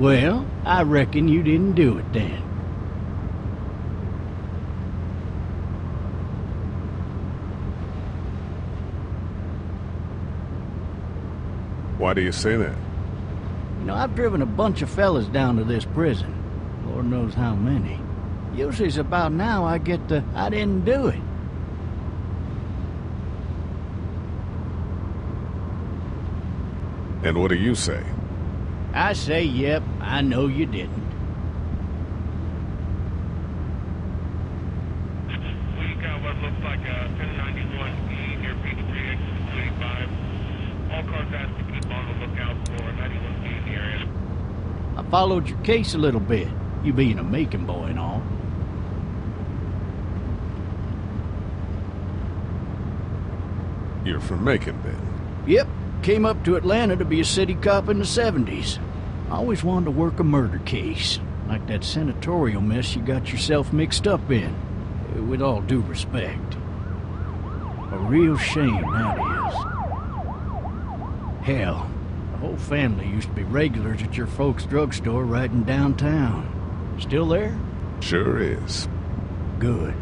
Well, I reckon you didn't do it then. Why do you say that? You know, I've driven a bunch of fellas down to this prison. Lord knows how many. Usually it's about now I get the, I didn't do it. And what do you say? I say, yep, I know you didn't. We got what looks like a 1091E near Peachtree, exit 285. All cars asked to keep on the lookout for 91E in the area. I followed your case a little bit, you being a Macon boy and all. You're from Macon, then? Yep, came up to Atlanta to be a city cop in the 70s. I always wanted to work a murder case, like that senatorial mess you got yourself mixed up in. With all due respect. A real shame, that is. Hell, the whole family used to be regulars at your folks' drugstore right in downtown. Still there? Sure is. Good.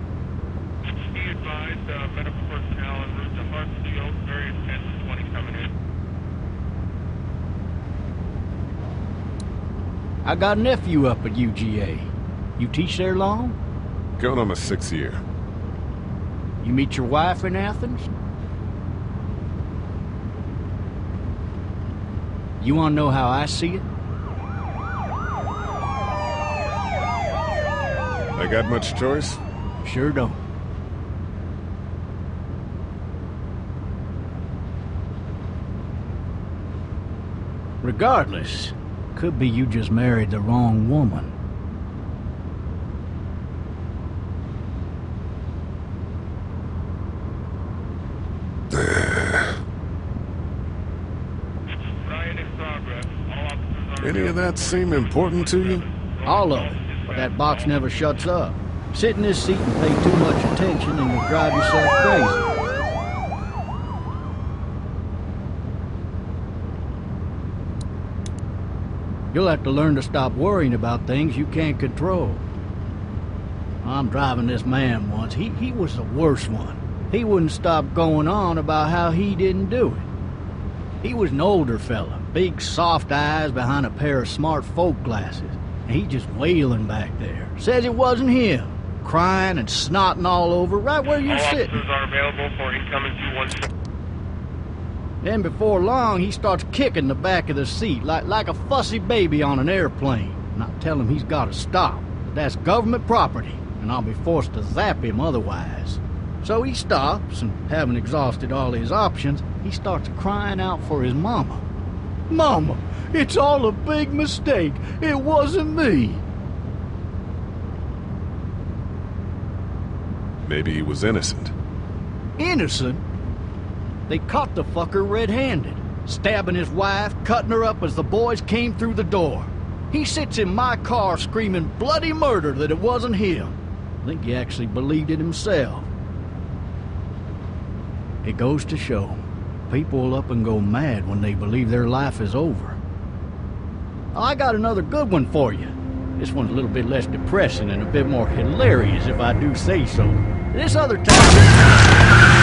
Be advised, medical personnel en route to Hartsfield, various 10-20 coming in. I got a nephew up at UGA. You teach there long? Going on my 6th year. You meet your wife in Athens? You want to know how I see it? I got much choice? Sure don't. Regardless, could be you just married the wrong woman. Riot in progress. All officers are Any of that seem important to you? All of it. But that box never shuts up. Sit in this seat and pay too much attention and you'll drive yourself crazy. You'll have to learn to stop worrying about things you can't control. I'm driving this man once. He was the worst one. He wouldn't stop going on about how he didn't do it. He was an older fella, big soft eyes behind a pair of smart folk glasses. And he just wailing back there. Says it wasn't him. Crying and snotting all over right where you're all sitting. officers are available for incoming 216. Then before long, he starts kicking the back of the seat like a fussy baby on an airplane. And I tell him he's got to stop. But that's government property, and I'll be forced to zap him otherwise. So he stops, and having exhausted all his options, he starts crying out for his mama. Mama, it's all a big mistake. It wasn't me. Maybe he was innocent. Innocent? They caught the fucker red-handed, stabbing his wife, cutting her up as the boys came through the door. He sits in my car screaming bloody murder that it wasn't him. I think he actually believed it himself. It goes to show, people will up and go mad when they believe their life is over. I got another good one for you. This one's a little bit less depressing and a bit more hilarious if I do say so. This other time...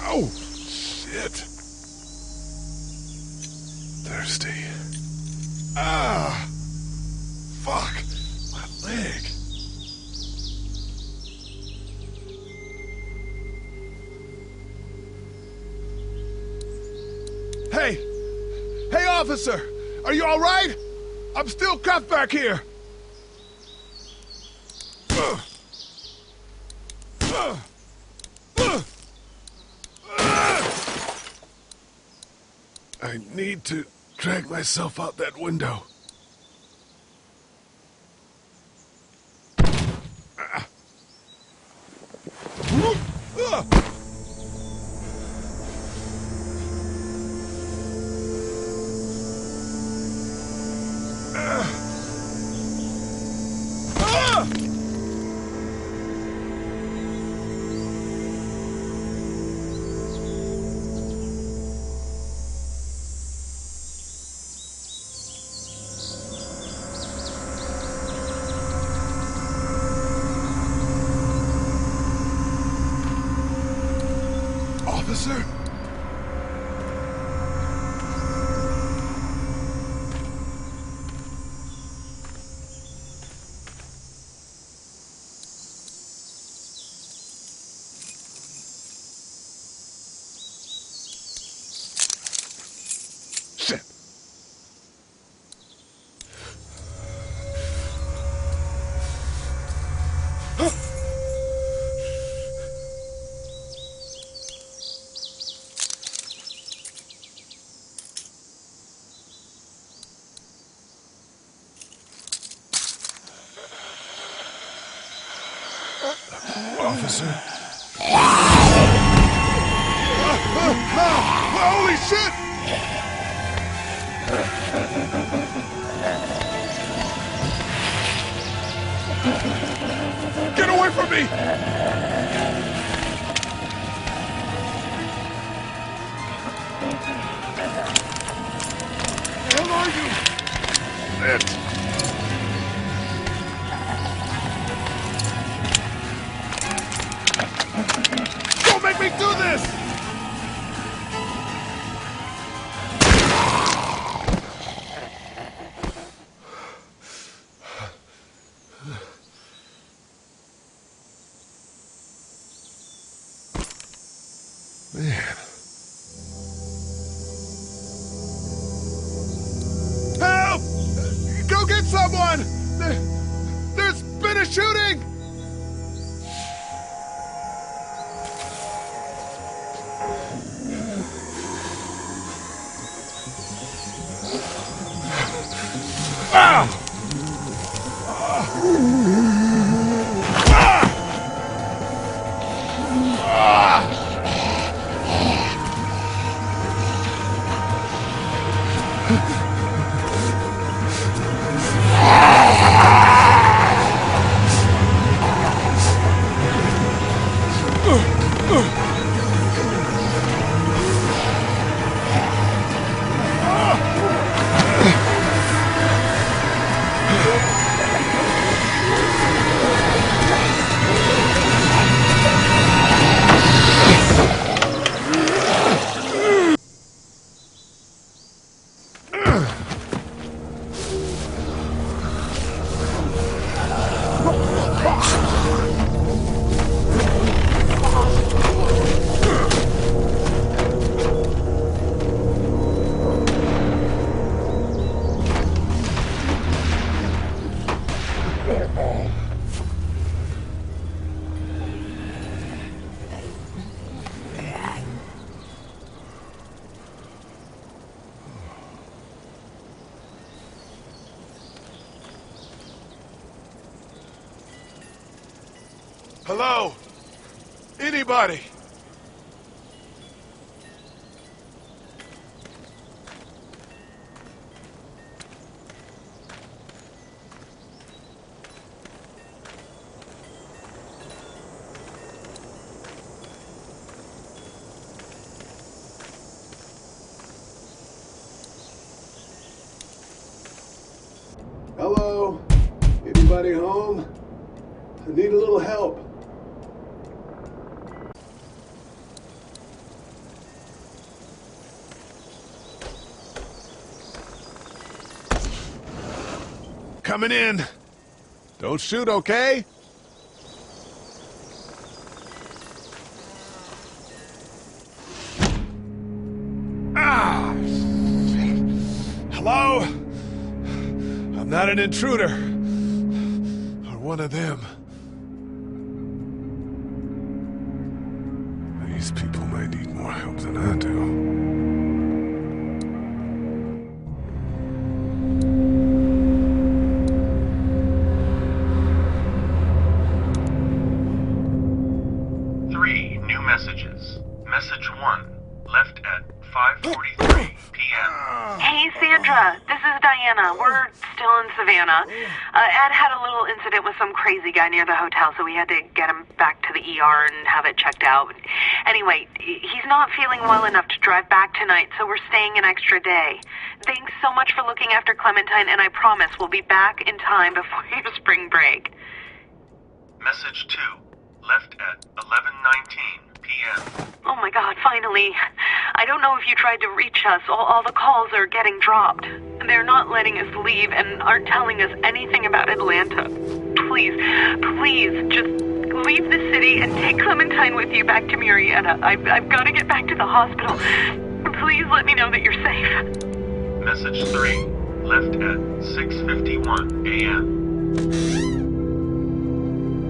Oh, shit. Thirsty. Ah! Fuck! My leg. Hey! Hey, officer! Are you all right? I'm still cuffed back here! I need to drag myself out that window. Officer? Shit. Officer? Holy shit! Get away from me! Where the hell are you? Shit! Don't make me do this! Man. Help! Go get someone! There's been a shooting! Ah! Hello? Anybody? Hello? Anybody home? I need a little help. Coming in. Don't shoot, okay? Ah, not an intruder. Or one of them. These people might need more help than I do. Messages. Message 1, left at 5:43 p.m. Hey, Sandra. This is Diana. We're still in Savannah. Ed had a little incident with some crazy guy near the hotel, so we had to get him back to the ER and have it checked out. Anyway, he's not feeling well enough to drive back tonight, so we're staying an extra day. Thanks so much for looking after Clementine, and I promise we'll be back in time before your spring break. Message 2, left at 11:19 p.m. Oh my God, finally. I don't know if you tried to reach us. All the calls are getting dropped. They're not letting us leave and aren't telling us anything about Atlanta. Please, just leave the city and take Clementine with you back to Murrieta. I've got to get back to the hospital. Please let me know that you're safe. Message 3, left at 6:51 a.m.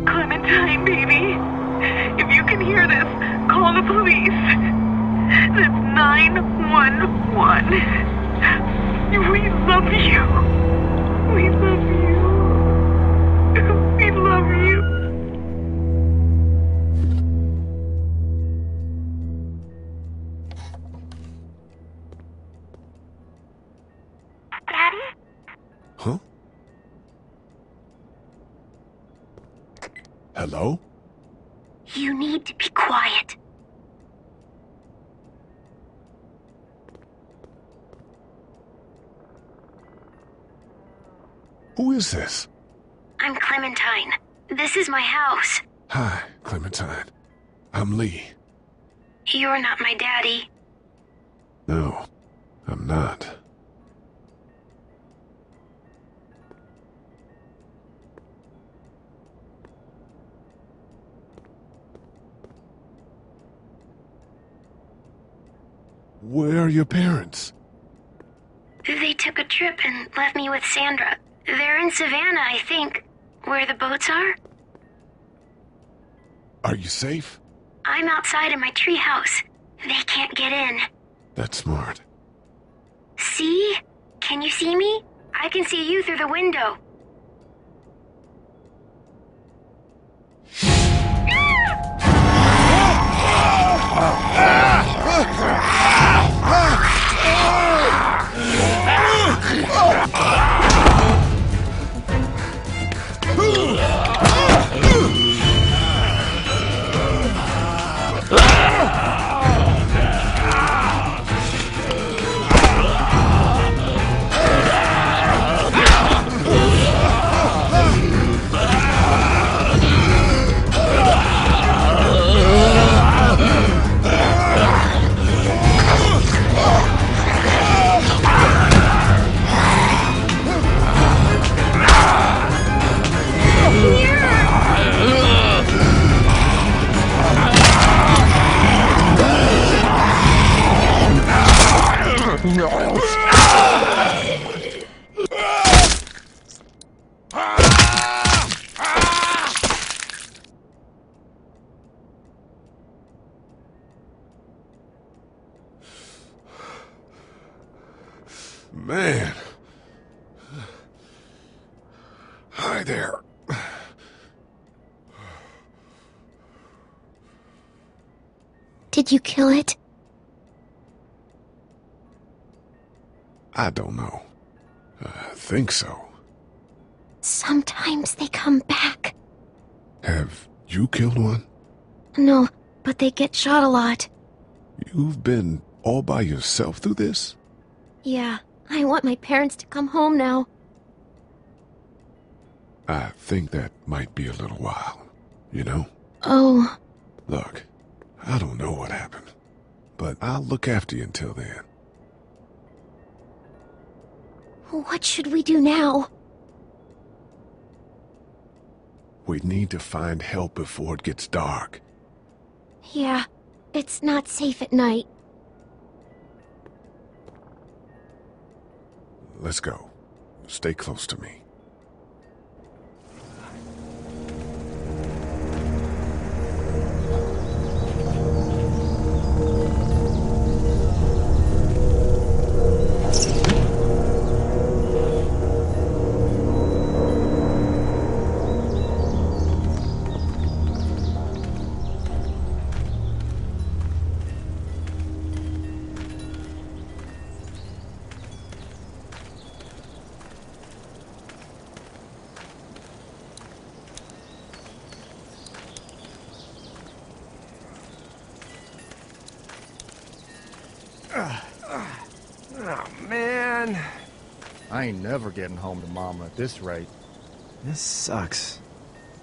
Clementine, baby. If you can hear this, call the police. That's 911. We love you. We love you. We love you. Daddy? Huh? Hello? You need to be quiet. Who is this? I'm Clementine. This is my house. Hi, Clementine. I'm Lee. You're not my daddy. No, I'm not. Where are your parents? They took a trip and left me with Sandra. They're in Savannah, I think. Where the boats are? Are you safe? I'm outside in my treehouse. They can't get in. That's smart. See? Can you see me? I can see you through the window. Man. Hi there. Did you kill it? I don't know. I think so. Sometimes they come back. Have you killed one? No, but they get shot a lot. You've been all by yourself through this? Yeah, I want my parents to come home now. I think that might be a little while, you know? Oh. Look, I don't know what happened, but I'll look after you until then. What should we do now? We need to find help before it gets dark. Yeah, it's not safe at night. Let's go. Stay close to me. ain't never getting home to Mama at this rate. This sucks.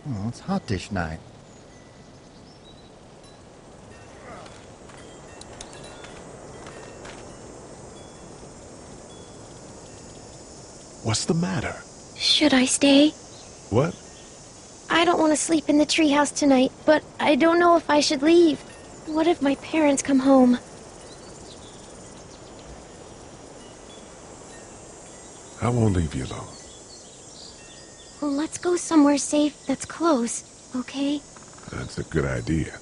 Oh, it's hot dish night. What's the matter? Should I stay? What? I don't want to sleep in the treehouse tonight, but I don't know if I should leave. What if my parents come home? I won't leave you alone. Well, let's go somewhere safe that's close, okay? That's a good idea.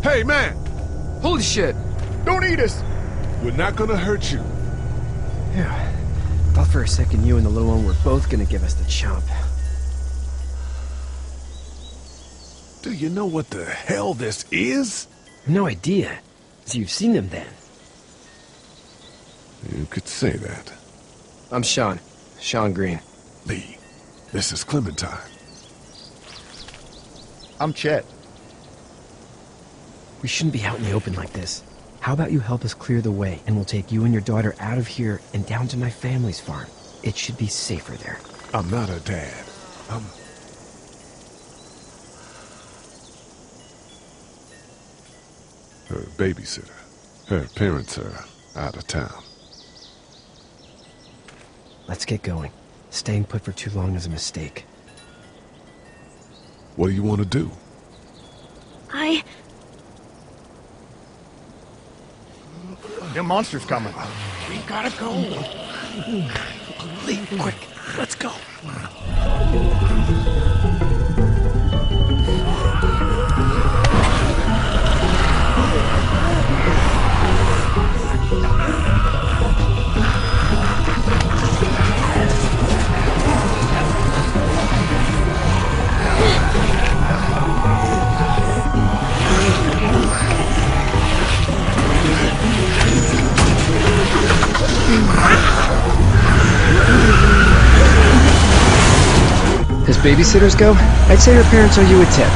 Hey, man! Holy shit! Don't eat us! We're not gonna hurt you. Yeah. Thought for a second you and the little one were both gonna give us the chomp. Do you know what the hell this is? No idea. So you've seen them then? You could say that. I'm Sean. Sean Green. Lee, this is Clementine. I'm Chet. We shouldn't be out in the open like this. How about you help us clear the way, and we'll take you and your daughter out of here and down to my family's farm. It should be safer there. I'm not her dad. I'm... her babysitter. Her parents are out of town. Let's get going. Staying put for too long is a mistake. What do you want to do? Them monsters coming. We gotta go. Lee, quick, let's go. As babysitters go, I'd say her parents owe you a tip.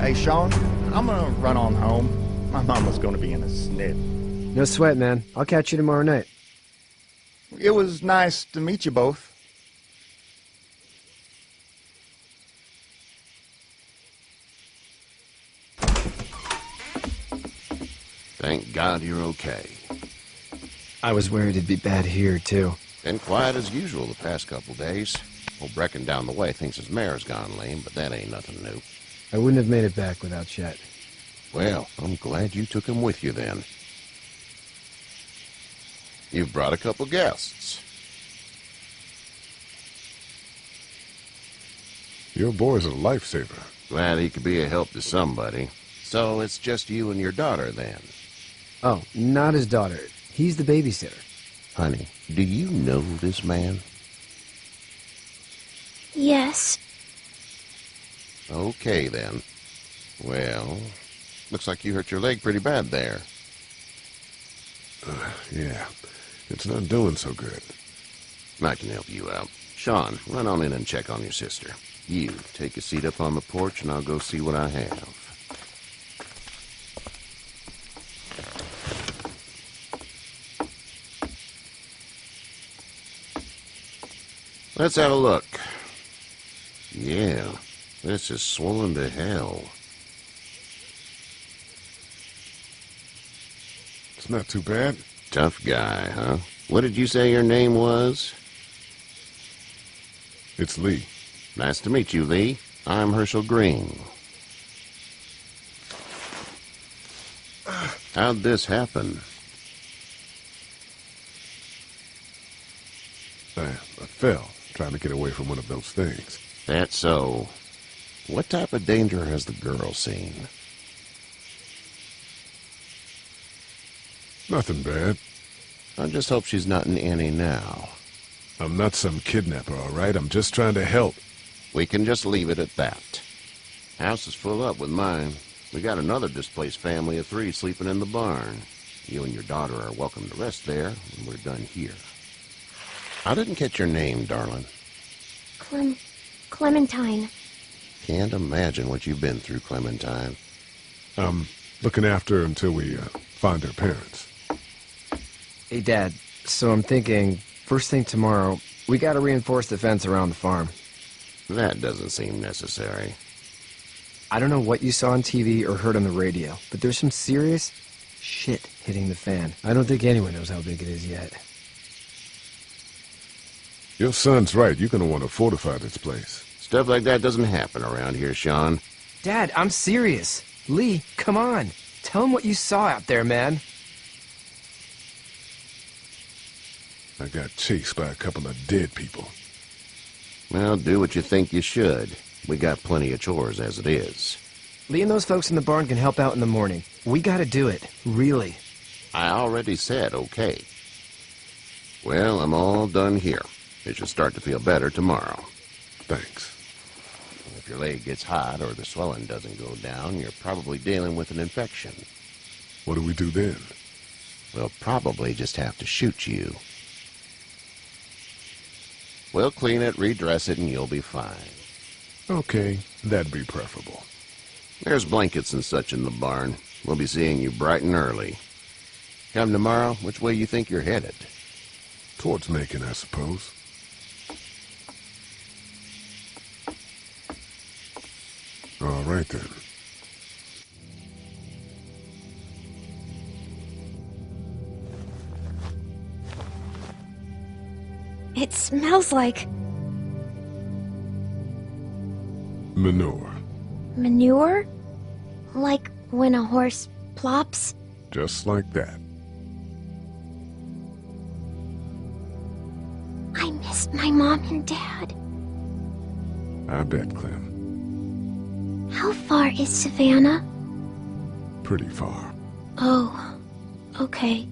Hey, Sean, I'm gonna run on home. My mama's gonna be in a snit. No sweat, man. I'll catch you tomorrow night. It was nice to meet you both. Thank God you're okay. I was worried it'd be bad here, too. Been quiet as usual the past couple days. Old Brecken down the way thinks his mare's gone lame, but that ain't nothing new. I wouldn't have made it back without Chet. Well, I'm glad you took him with you then. You've brought a couple guests. Your boy's a lifesaver. Glad he could be a help to somebody. So it's just you and your daughter then? Oh, not his daughter. He's the babysitter. Honey, do you know this man? Yes. Okay, then. Well, looks like you hurt your leg pretty bad there. Yeah, it's not doing so good. I can help you out. Sean, run on in and check on your sister. You, take a seat up on the porch and I'll go see what I have. Let's have a look. Yeah, this is swollen to hell. It's not too bad. Tough guy, huh? What did you say your name was? It's Lee. Nice to meet you, Lee. I'm Herschel Green. How'd this happen? fell, trying to get away from one of those things. That's so. What type of danger has the girl seen? Nothing bad. I just hope she's not in any now. I'm not some kidnapper, all right? I'm just trying to help. We can just leave it at that. House is full up with mine. We got another displaced family of 3 sleeping in the barn. You and your daughter are welcome to rest there when we're done here. I didn't catch your name, darling. Clementine. Can't imagine what you've been through, Clementine. I'm looking after her until we find her parents. Hey, Dad, so I'm thinking, first thing tomorrow, we gotta reinforce the fence around the farm. That doesn't seem necessary. I don't know what you saw on TV or heard on the radio, but there's some serious shit hitting the fan. I don't think anyone knows how big it is yet. Your son's right. You're gonna want to fortify this place. Stuff like that doesn't happen around here, Sean. Dad, I'm serious. Lee, come on. Tell him what you saw out there, man. I got chased by a couple of dead people. Well, do what you think you should. We got plenty of chores as it is. Lee and those folks in the barn can help out in the morning. We gotta do it. Really. I already said okay. Well, I'm all done here. It should start to feel better tomorrow. Thanks. If your leg gets hot or the swelling doesn't go down, you're probably dealing with an infection. What do we do then? We'll probably just have to shoot you. We'll clean it, redress it, and you'll be fine. Okay, that'd be preferable. There's blankets and such in the barn. We'll be seeing you bright and early. Come tomorrow, which way you think you're headed? Towards Macon, I suppose. All right, then. It smells like Manure. manure? Like when a horse plops? Just like that. I missed my mom and dad. I bet, Clem. How far is Savannah? Pretty far. Oh, okay.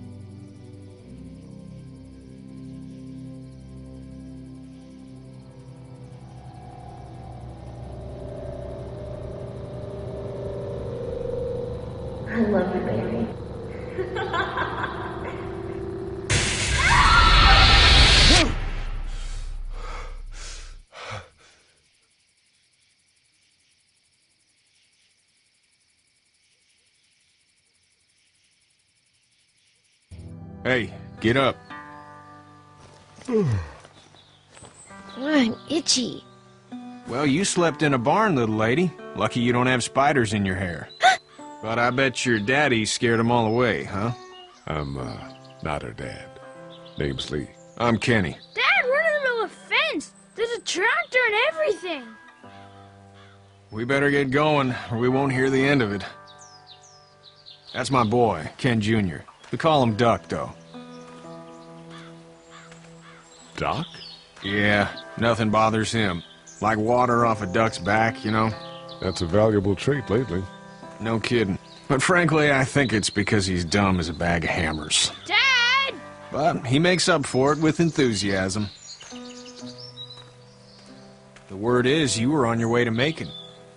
I love you, baby. Hey, get up. I'm itchy. Well, you slept in a barn, little lady. Lucky you don't have spiders in your hair. But I bet your daddy scared them all away, huh? I'm, not her dad. Name's Lee. I'm Kenny. Dad, we're in the middle of a fence. There's a tractor and everything. We better get going, or we won't hear the end of it. That's my boy, Ken Jr. We call him Duck, though. Doc? Yeah, nothing bothers him. Like water off a duck's back, you know? That's a valuable trait lately. No kidding. But frankly, I think it's because he's dumb as a bag of hammers. Dad! But he makes up for it with enthusiasm. The word is you were on your way to Macon.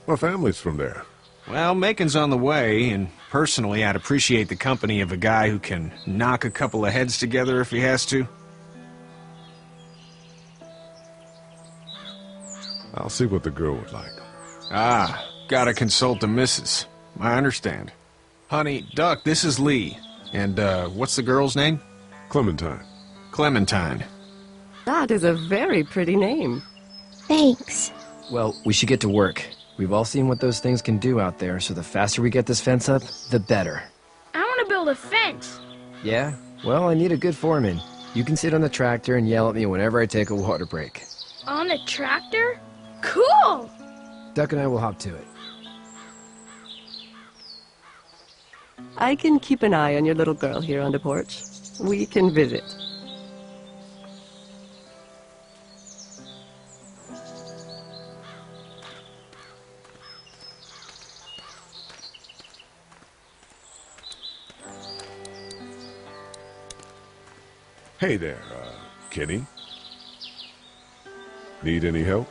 My family's from there. Well, Macon's on the way, and personally, I'd appreciate the company of a guy who can knock a couple of heads together if he has to. I'll see what the girl would like. Ah, gotta consult the missus. I understand. Honey, Duck, this is Lee. And, what's the girl's name? Clementine. Clementine. That is a very pretty name. Thanks. Well, we should get to work. We've all seen what those things can do out there, so the faster we get this fence up, the better. I want to build a fence. Yeah? Well, I need a good foreman. You can sit on the tractor and yell at me whenever I take a water break. On a tractor? Cool! Duck and I will hop to it. I can keep an eye on your little girl here on the porch. We can visit. Hey there, Kenny. Need any help?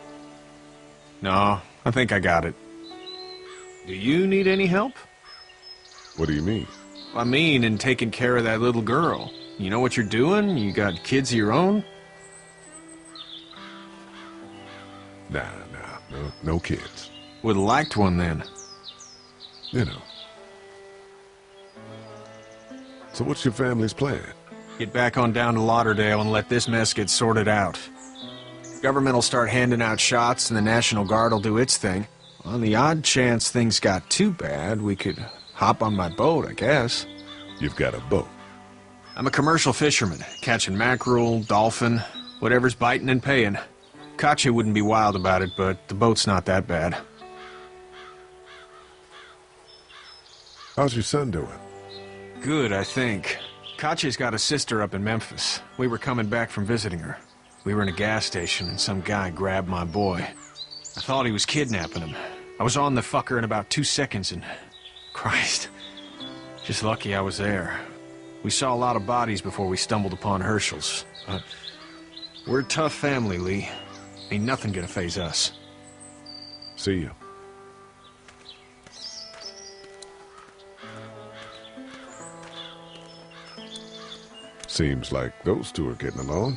No, I think I got it. Do you need any help? What do you mean? I mean, in taking care of that little girl. You know what you're doing? You got kids of your own? Nah, no kids. Would've liked one then. You know. So what's your family's plan? Get back on down to Lauderdale and let this mess get sorted out. Government will start handing out shots and the National Guard will do its thing. On the odd chance things got too bad, we could hop on my boat, I guess. You've got a boat? I'm a commercial fisherman, catching mackerel, dolphin, whatever's biting and paying. Katya wouldn't be wild about it, but the boat's not that bad. How's your son doing? Good, I think. Katya's got a sister up in Memphis. We were coming back from visiting her. We were in a gas station and some guy grabbed my boy. I thought he was kidnapping him. I was on the fucker in about 2 seconds and... Christ. Just lucky I was there. We saw a lot of bodies before we stumbled upon Herschel's. We're a tough family, Lee. Ain't nothing gonna faze us. See you. Seems like those two are getting along.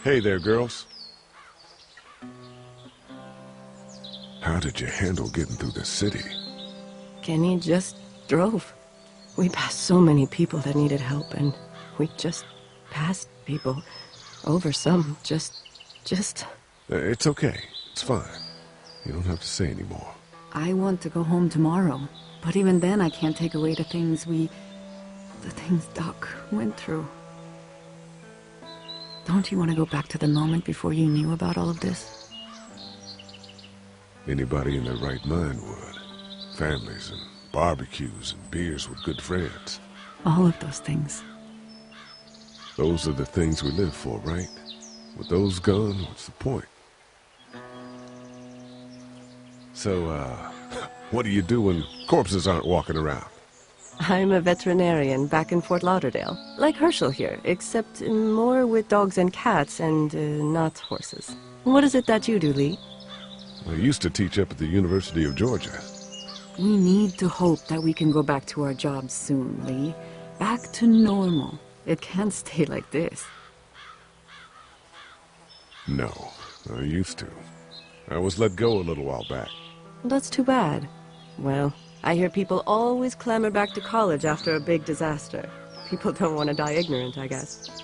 Hey there, girls. How did you handle getting through the city? Kenny just drove. We passed so many people that needed help, and we just passed people. Over some, just... It's okay. It's fine. You don't have to say any more. I want to go home tomorrow, but even then I can't take away the things Doc went through. Don't you want to go back to the moment before you knew about all of this? Anybody in their right mind would. Families and barbecues and beers with good friends. All of those things. Those are the things we live for, right? With those gone, what's the point? So, what do you do when corpses aren't walking around? I'm a veterinarian back in Fort Lauderdale. Like Herschel here, except more with dogs and cats and not horses. What is it that you do, Lee? I used to teach up at the University of Georgia. We need to hope that we can go back to our jobs soon, Lee. Back to normal. It can't stay like this. No, I used to. I was let go a little while back. That's too bad. Well, I hear people always clamor back to college after a big disaster. People don't want to die ignorant, I guess.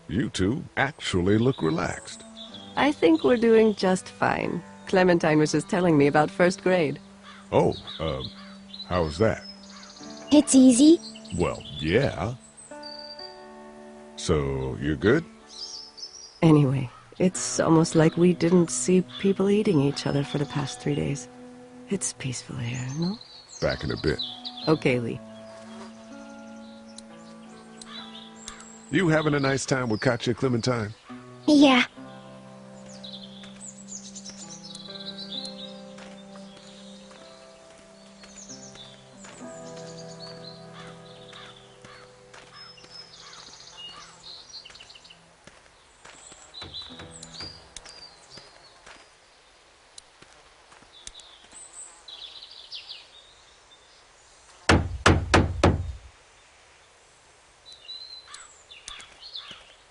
You two actually look relaxed. I think we're doing just fine. Clementine was just telling me about first grade. Oh, how was that? It's easy. Well, yeah. So, you're good? Anyway, it's almost like we didn't see people eating each other for the past 3 days. It's peaceful here, no? Back in a bit. Okay, Lee. You having a nice time with Katya, Clementine? Yeah.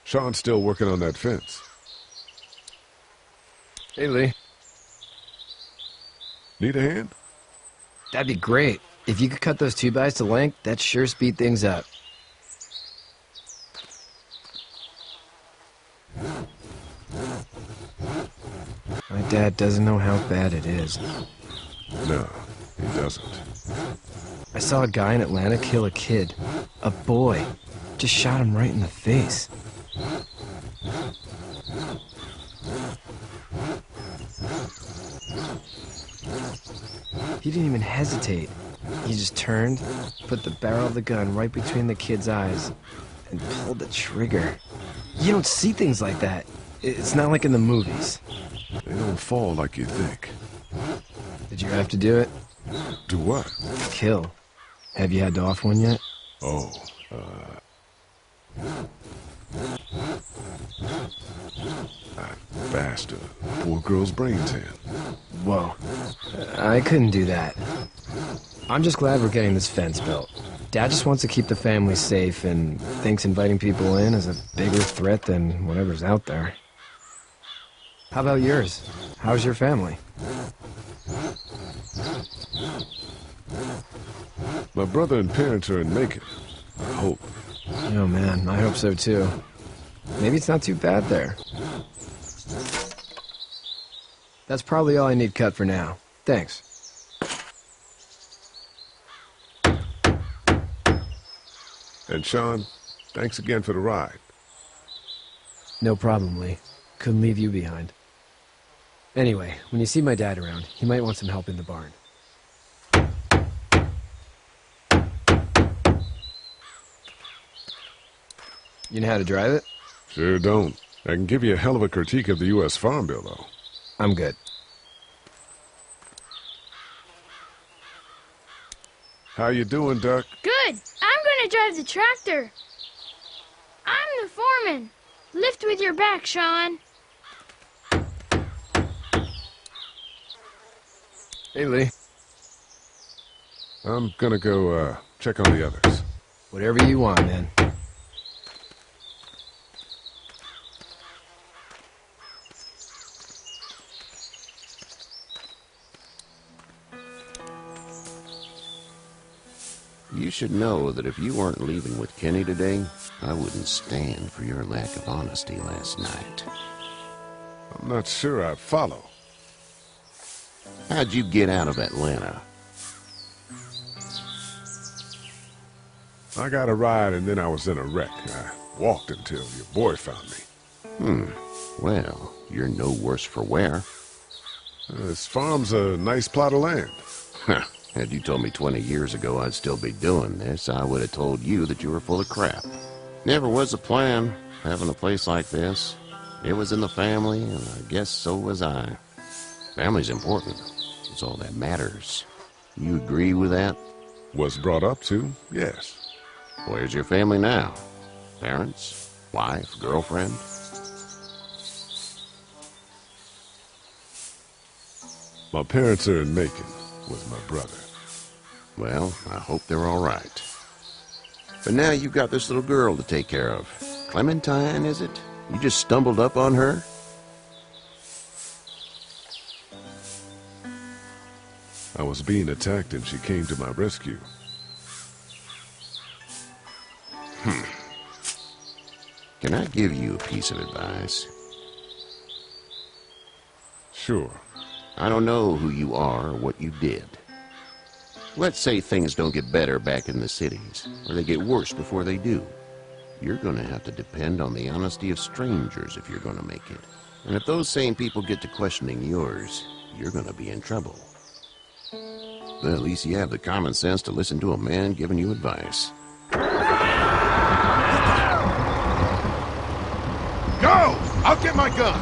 Sean's still working on that fence. Hey, Lee. Need a hand? That'd be great. If you could cut those 2x to length, that'd sure speed things up. My dad doesn't know how bad it is. No, he doesn't. I saw a guy in Atlanta kill a kid. A boy. Just shot him right in the face. He didn't even hesitate. He just turned, put the barrel of the gun right between the kid's eyes, and pulled the trigger. You don't see things like that. It's not like in the movies. They don't fall like you think. Did you have to do it? Do what? Kill. Have you had to off one yet? Oh, I bashed a poor girl's brains in. Whoa. I couldn't do that. I'm just glad we're getting this fence built. Dad just wants to keep the family safe and thinks inviting people in is a bigger threat than whatever's out there. How about yours? How's your family? My brother and parents are in Macon. I hope. Oh man, I hope so too. Maybe it's not too bad there. That's probably all I need cut for now. Thanks. And Sean, thanks again for the ride. No problem, Lee. Couldn't leave you behind. Anyway, when you see my dad around, he might want some help in the barn. You know how to drive it? Sure don't. I can give you a hell of a critique of the U.S. Farm Bill, though. I'm good. How you doing, Duck? Good. I'm gonna drive the tractor. I'm the foreman. Lift with your back, Sean. Hey, Lee. I'm gonna go, check on the others. Whatever you want, man. You should know that if you weren't leaving with Kenny today, I wouldn't stand for your lack of honesty last night. I'm not sure I follow. How'd you get out of Atlanta? I got a ride and then I was in a wreck. I walked until your boy found me. Well, you're no worse for wear. This farm's a nice plot of land. Had you told me 20 years ago I'd still be doing this, I would have told you that you were full of crap. Never was a plan, having a place like this. It was in the family, and I guess so was I. Family's important. It's all that matters. You agree with that? Was brought up to, yes. Where's your family now? Parents? Wife? Girlfriend? My parents are in Macon with my brother. Well, I hope they're all right. But now you've got this little girl to take care of. Clementine, is it? You just stumbled up on her? I was being attacked and she came to my rescue. Can I give you a piece of advice? Sure. I don't know who you are or what you did. Let's say things don't get better back in the cities, or they get worse before they do. You're going to have to depend on the honesty of strangers if you're going to make it. And if those same people get to questioning yours, you're going to be in trouble. But at least you have the common sense to listen to a man giving you advice. Go! I'll get my gun!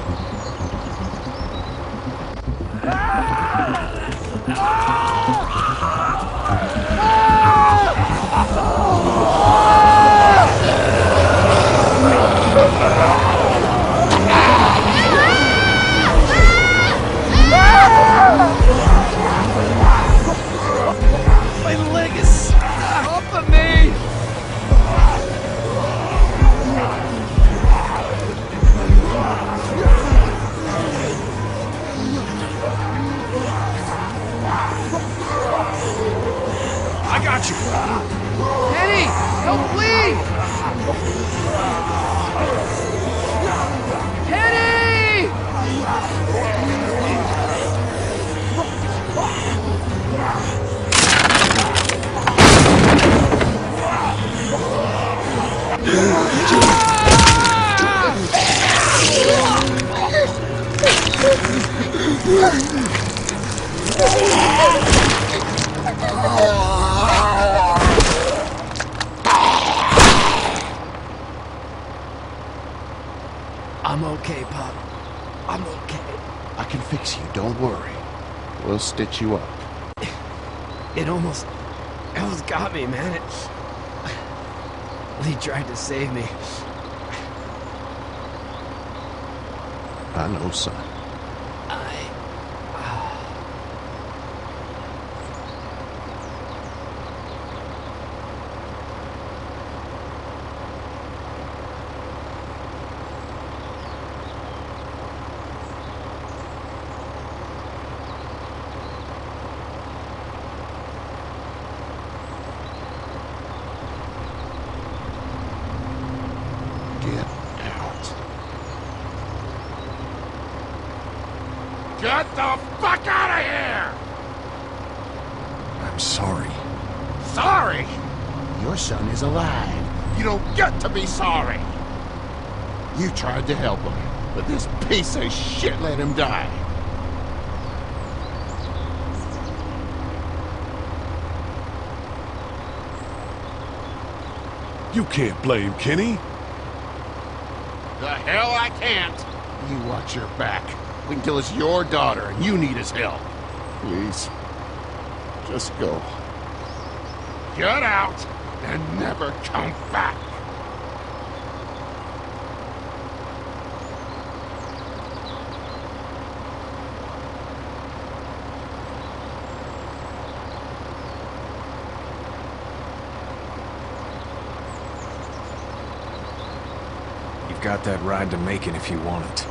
My leg is off of me! I got you! Eddie! Help, Lee! Eddie! I'm okay, Pop. I'm okay. I can fix you, don't worry. We'll stitch you up. It almost got me, man. Lee tried to save me. I know, son. Get the fuck out of here! I'm sorry. Sorry? Your son is alive. You don't get to be sorry. You tried to help him, but this piece of shit let him die. You can't blame Kenny. The hell I can't. You watch your back. Wait until it's your daughter and you need his help. Please. Just go. Get out and never come back. You've got that ride to Macon if you want it.